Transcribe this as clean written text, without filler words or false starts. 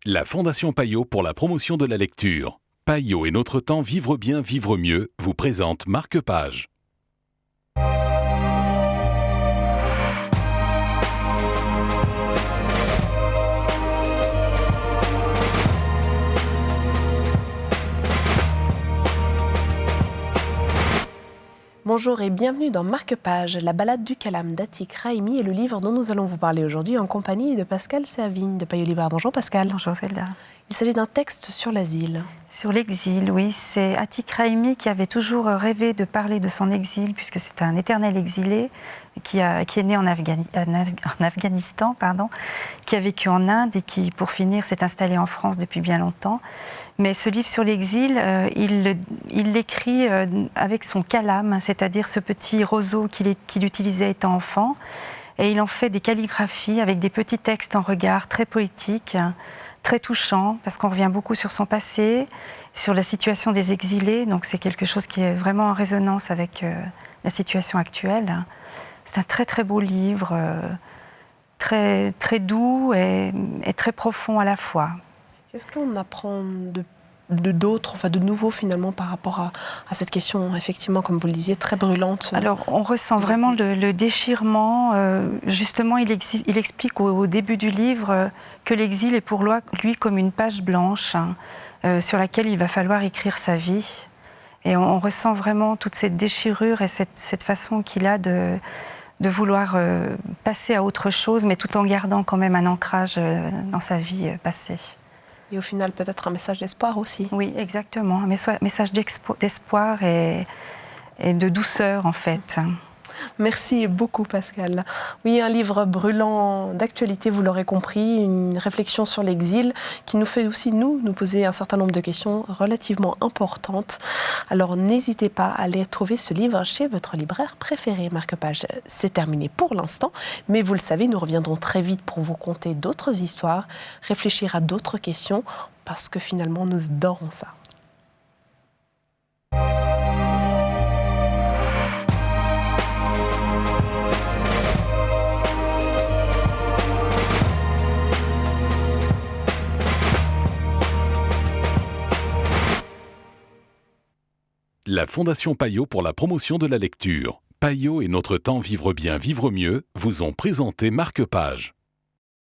La Fondation Payot pour la promotion de la lecture. Payot et notre temps vivre bien, vivre mieux vous présente Marque-Page. Bonjour et bienvenue dans Marque-Page, la balade du calame d'Atik Rahimi est le livre dont nous allons vous parler aujourd'hui en compagnie de Pascal Servigne de Payot Libraire. Bonjour Pascal. Bonjour Zelda. Il s'agit d'un texte sur l'asile. Sur l'exil, oui. C'est Atik Rahimi qui avait toujours rêvé de parler de son exil, puisque c'est un éternel exilé qui est né en Afghanistan, qui a vécu en Inde et qui, pour finir, s'est installé en France depuis bien longtemps. Mais ce livre sur l'exil, il l'écrit avec son calame, c'est-à-dire ce petit roseau qu'il utilisait étant enfant. Et il en fait des calligraphies avec des petits textes en regard très poétiques, très touchants, parce qu'on revient beaucoup sur son passé, sur la situation des exilés. Donc c'est quelque chose qui est vraiment en résonance avec la situation actuelle. C'est un très très beau livre, très, très doux et très profond à la fois. Qu'est-ce qu'on apprend de nouveau finalement par rapport à cette question, effectivement, comme vous le disiez, très brûlante? Alors, on ressent vraiment le déchirement. Justement, il explique au début du livre que l'exil est pour lui comme une page blanche sur laquelle il va falloir écrire sa vie. Et on ressent vraiment toute cette déchirure et cette façon qu'il a de vouloir passer à autre chose, mais tout en gardant quand même un ancrage dans sa vie passée. Et au final, peut-être un message d'espoir aussi. Oui, exactement. Un message d'espoir et de douceur, en fait. Merci beaucoup, Pascal. Oui, un livre brûlant d'actualité, vous l'aurez compris, une réflexion sur l'exil qui nous fait aussi, nous poser un certain nombre de questions relativement importantes. Alors, n'hésitez pas à aller trouver ce livre chez votre libraire préféré. Marque-Page, c'est terminé pour l'instant, mais vous le savez, nous reviendrons très vite pour vous conter d'autres histoires, réfléchir à d'autres questions, parce que finalement, nous adorons ça. La Fondation Payot pour la promotion de la lecture. Payot et notre temps vivre bien, vivre mieux vous ont présenté Marque-Page.